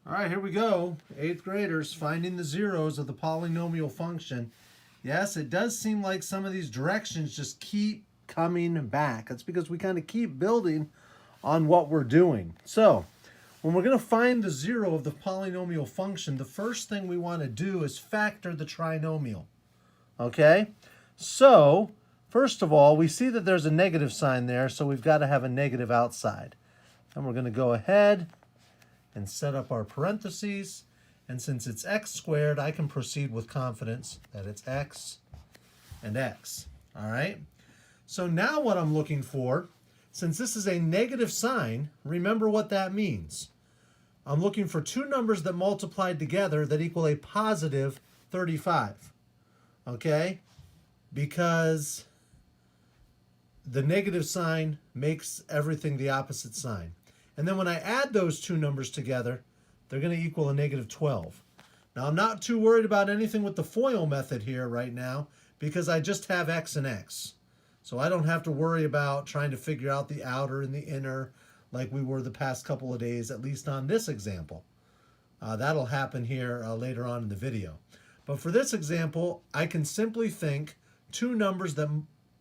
All right, here we go. 8th graders finding the zeros of the polynomial function. Yes, it does seem like some of these directions just keep coming back. That's because we kind of keep building on what we're doing. So when we're going to find the zero of the polynomial function, the first thing we want to do is factor the trinomial. Okay? So first of all, we see that there's a negative sign there, so we've got to have a negative outside. And we're going to go ahead and set up our parentheses. And since it's x squared, I can proceed with confidence that it's x and x. All right? So now what I'm looking for, since this is a negative sign, remember what that means. I'm looking for two numbers that multiplied together that equal a positive 35. Okay? Because the negative sign makes everything the opposite sign. And then when I add those two numbers together, they're going to equal a negative 12. Now, I'm not too worried about anything with the FOIL method here right now because I just have x and x. So I don't have to worry about trying to figure out the outer and the inner like we were the past couple of days, at least on this example. That'll happen here later on in the video. But for this example, I can simply think two numbers that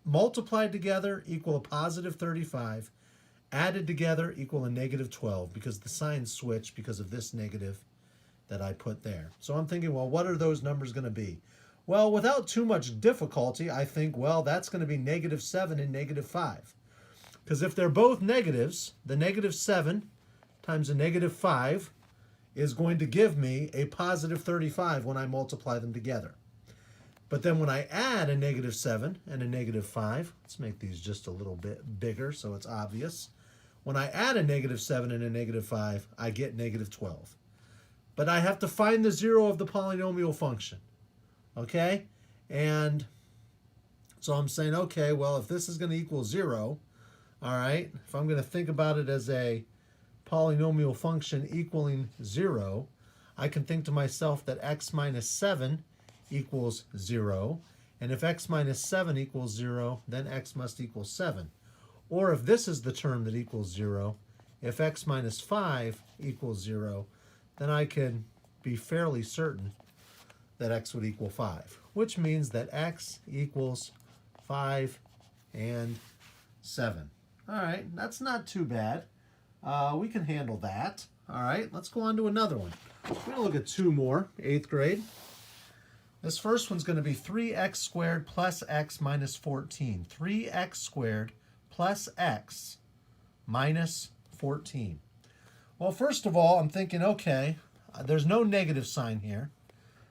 multiplied together equal a positive 35, added together equal a negative 12 because the signs switch because of this negative that I put there. So I'm thinking, well, what are those numbers going to be? Well, without too much difficulty, I think, well, that's going to be negative 7 and negative 5. Because if they're both negatives, the negative 7 times a negative 5 is going to give me a positive 35 when I multiply them together. But then when I add a negative 7 and a negative 5, let's make these just a little bit bigger so it's obvious. When I add a negative 7 and a negative 5, I get negative 12. But I have to find the zero of the polynomial function. Okay? And so I'm saying, okay, well, if this is going to equal 0, all right, if I'm going to think about it as a polynomial function equaling 0, I can think to myself that x minus 7 equals 0. And if x minus 7 equals 0, then x must equal 7. Or if this is the term that equals 0, if x minus 5 equals 0, then I can be fairly certain that x would equal 5, which means that x equals 5 and 7. All right, that's not too bad. We can handle that. All right, let's go on to another one. We're going to look at two more, 8th grade. This first one's going to be 3x squared plus x minus 14. 3x squared plus x minus 14. Well, first of all, I'm thinking, okay, there's no negative sign here.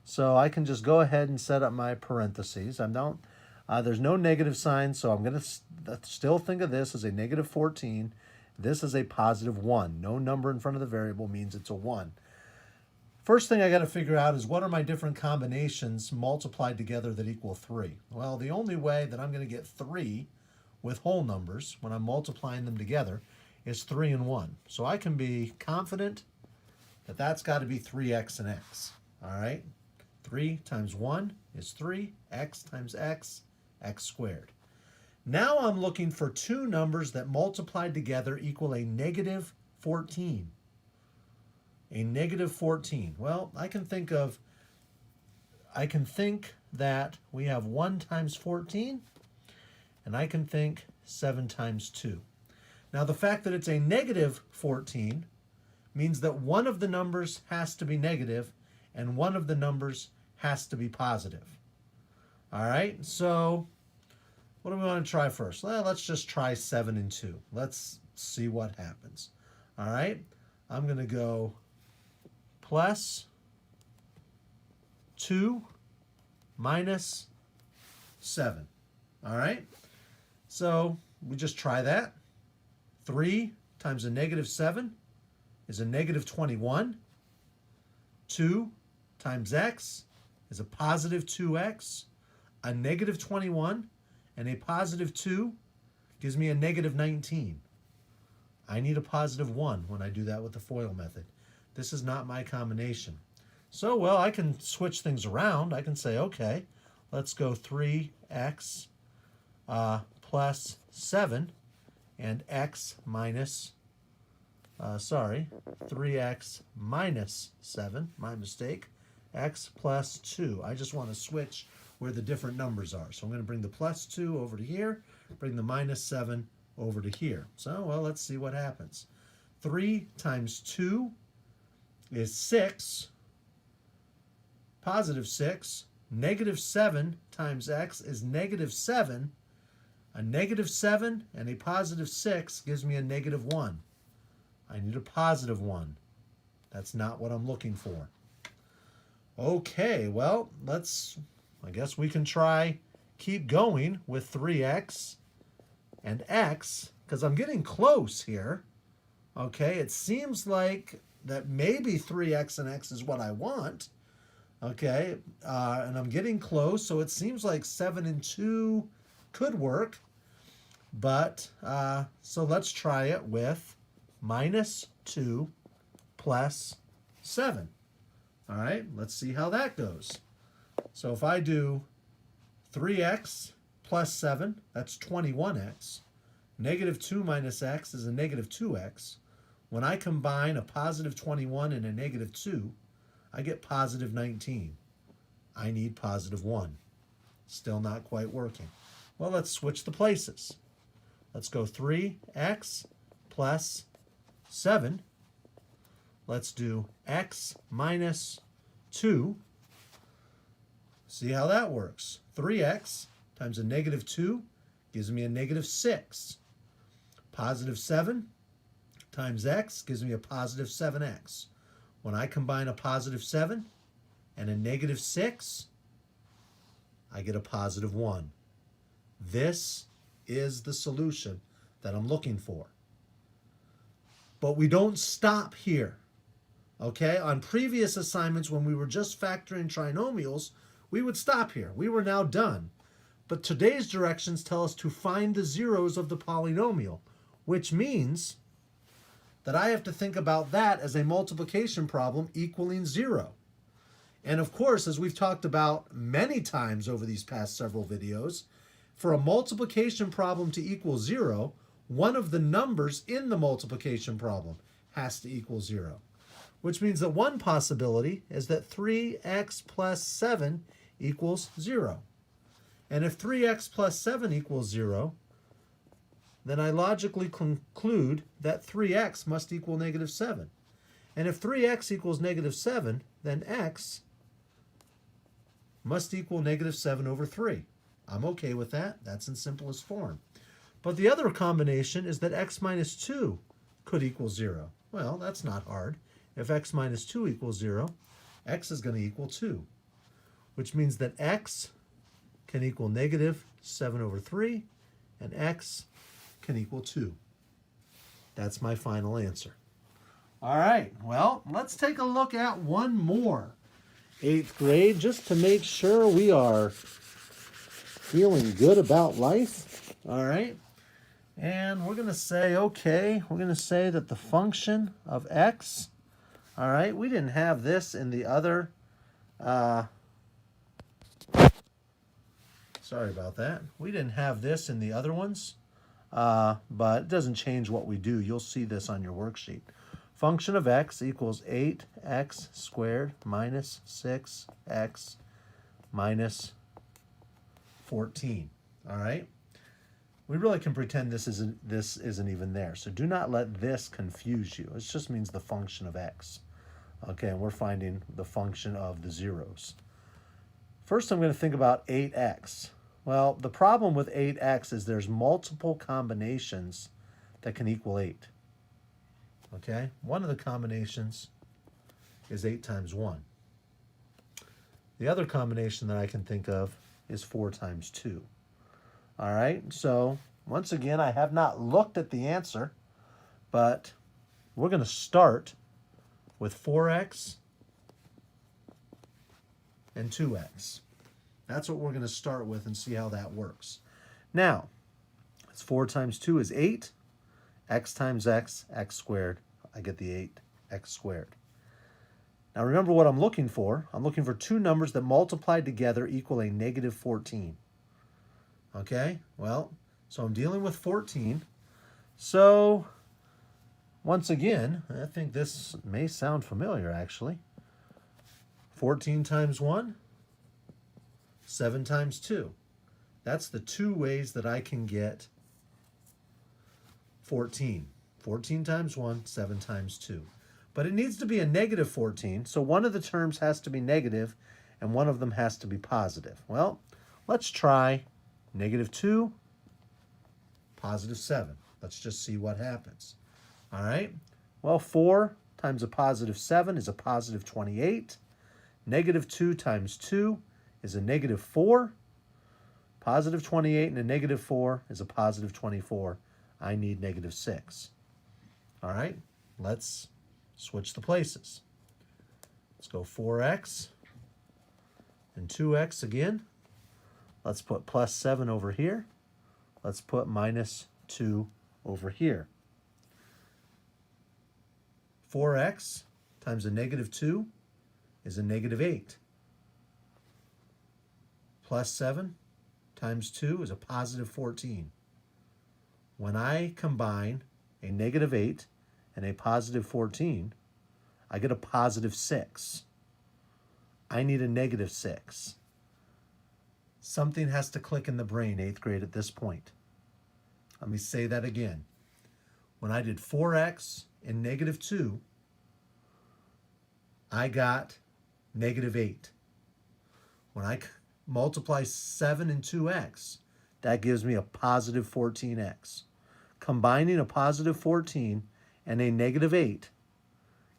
So I can just go ahead and set up my parentheses. There's no negative sign, so I'm going to still think of this as a negative 14. This is a positive 1. No number in front of the variable means it's a 1. First thing I got to figure out is what are my different combinations multiplied together that equal 3? Well, the only way that I'm going to get 3 with whole numbers when I'm multiplying them together is 3 and 1. So I can be confident that that's got to be 3x and x. All right? 3 times 1 is 3. X times x, x squared. Now I'm looking for two numbers that multiplied together equal a negative 14. A negative 14. Well, I can think that we have 1 times 14, and I can think 7 times 2. Now, the fact that it's a negative 14 means that one of the numbers has to be negative and one of the numbers has to be positive. All right, so what do we want to try first? Well, let's just try 7 and 2. Let's see what happens. All right, I'm going to go plus 2 minus 7. All right, so we just try that. 3 times a negative 7 is a negative 21. 2 times x is a positive 2x. A negative 21 and a positive 2 gives me a negative 19. I need a positive 1 when I do that with the FOIL method. This is not my combination. So, well, I can switch things around. I can say, okay, let's go 3x plus 7 and x minus 3x minus 7, my mistake, x plus 2. I just want to switch where the different numbers are. So I'm going to bring the plus 2 over to here, bring the minus 7 over to here. So, well, let's see what happens. 3 times 2 is 6, positive 6. Negative 7 times x is negative 7. A negative 7 and a positive 6 gives me a negative 1. I need a positive 1. That's not what I'm looking for. Okay, well, I guess we can keep going with 3x and x, because I'm getting close here. Okay, it seems like that maybe 3x and x is what I want. Okay, and I'm getting close, so it seems like 7 and 2 could work. But, so let's try it with minus 2 plus 7. All right, let's see how that goes. So if I do 3x plus 7, that's 21x. Negative 2 minus x is a negative 2x. When I combine a positive 21 and a negative 2, I get positive 19. I need positive 1. Still not quite working. Well, let's switch the places. Let's go 3x plus 7. Let's do x minus 2. See how that works. 3x times a negative 2 gives me a negative 6. Positive 7 times x gives me a positive 7x. When I combine a positive 7 and a negative 6, I get a positive 1. This is the solution that I'm looking for. But we don't stop here. Okay? On previous assignments, when we were just factoring trinomials, we would stop here. We were now done. But today's directions tell us to find the zeros of the polynomial, which means that I have to think about that as a multiplication problem equaling 0. And of course, as we've talked about many times over these past several videos, for a multiplication problem to equal 0, one of the numbers in the multiplication problem has to equal 0. Which means that one possibility is that 3x plus 7 equals 0. And if 3x plus 7 equals 0, then I logically conclude that 3x must equal negative 7. And if 3x equals negative 7, then x must equal negative 7 over 3. I'm okay with that. That's in simplest form. But the other combination is that x minus 2 could equal 0. Well, that's not hard. If x minus 2 equals 0, x is going to equal 2, which means that x can equal negative 7 over 3, and x can equal 2. That's my final answer. All right, well, let's take a look at one more 8th grade just to make sure we are feeling good about life. All right, and we're going to say, okay, we're going to say that the function of x, all right, we didn't have this in the other, sorry about that. We didn't have this in the other ones, but it doesn't change what we do. You'll see this on your worksheet. Function of x equals 8x squared minus 6x minus 14. All right? We really can pretend this isn't even there. So do not let this confuse you. It just means the function of x. Okay, and we're finding the function of the zeros. First, I'm going to think about 8x. Well, the problem with 8x is there's multiple combinations that can equal 8. Okay, one of the combinations is 8 times 1. The other combination that I can think of is 4 times 2. All right, so once again, I have not looked at the answer, but we're going to start with 4x and 2x. That's what we're going to start with and see how that works. Now, it's 4 times 2 is 8. X times x, x squared. I get the 8x squared. Now remember what I'm looking for. I'm looking for two numbers that multiplied together equal a negative 14. Okay, well, so I'm dealing with 14. So once again, I think this may sound familiar actually. 14 times 1, 7 times 2. That's the two ways that I can get 14. 14 times 1, 7 times 2. But it needs to be a negative 14, so one of the terms has to be negative and one of them has to be positive. Well, let's try negative 2, positive 7. Let's just see what happens. All right. Well, 4 times a positive 7 is a positive 28. Negative 2 times 2 is a negative 4. Positive 28 and a negative 4 is a positive 24. I need negative 6. All right, let's switch the places. Let's go 4x and 2x again. Let's put plus 7 over here. Let's put minus 2 over here. 4x times a negative 2 is a negative 8. Plus 7 times 2 is a positive 14. When I combine a negative 8 and a positive 14, I get a positive 6. I need a negative 6. Something has to click in the brain, 8th grade, at this point. Let me say that again. When I did 4x and negative 2, I got negative 8. When I multiply 7 and 2x, that gives me a positive 14x. Combining a positive 14 and a negative 8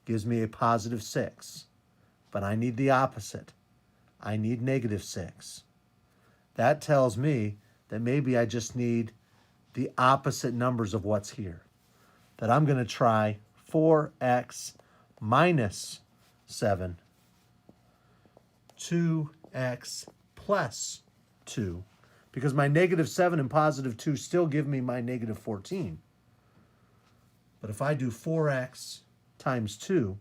gives me a positive 6. But I need the opposite. I need negative 6. That tells me that maybe I just need the opposite numbers of what's here. That I'm going to try 4x minus 7, 2x plus 2, because my negative 7 and positive 2 still give me my negative 14. But if I do 4x times 2,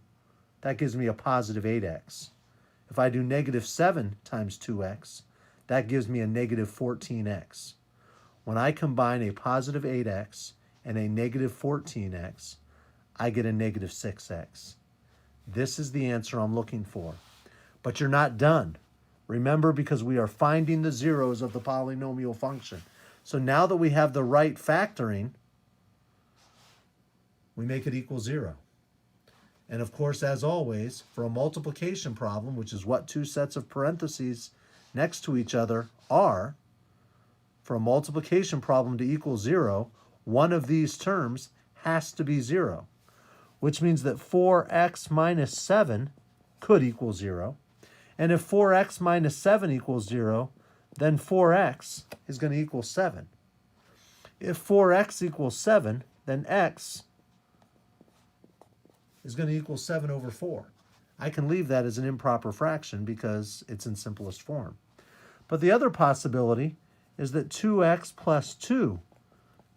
that gives me a positive 8x. If I do negative 7 times 2x, that gives me a negative 14x. When I combine a positive 8x and a negative 14x, I get a negative 6x. This is the answer I'm looking for. But you're not done. Remember, because we are finding the zeros of the polynomial function. So now that we have the right factoring, we make it equal 0. And of course, as always, for a multiplication problem, which is what two sets of parentheses next to each other are, for a multiplication problem to equal 0, one of these terms has to be 0, which means that 4x minus 7 could equal 0. And if 4x minus 7 equals 0, then 4x is going to equal 7. If 4x equals 7, then x is going to equal 7 over 4. I can leave that as an improper fraction because it's in simplest form. But the other possibility is that 2x plus 2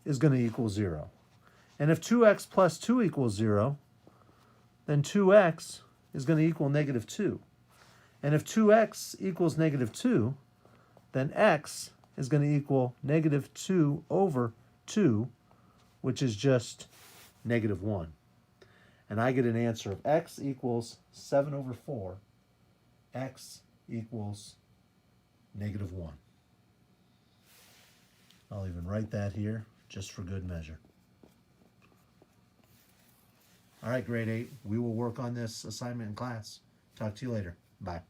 is going to equal 0. And if 2x plus 2 equals 0, then 2x is going to equal negative 2. And if 2x equals negative 2, then x is going to equal negative 2 over 2, which is just negative 1. And I get an answer of x equals 7 over 4, x equals negative 1. I'll even write that here just for good measure. All right, grade 8, we will work on this assignment in class. Talk to you later. Bye.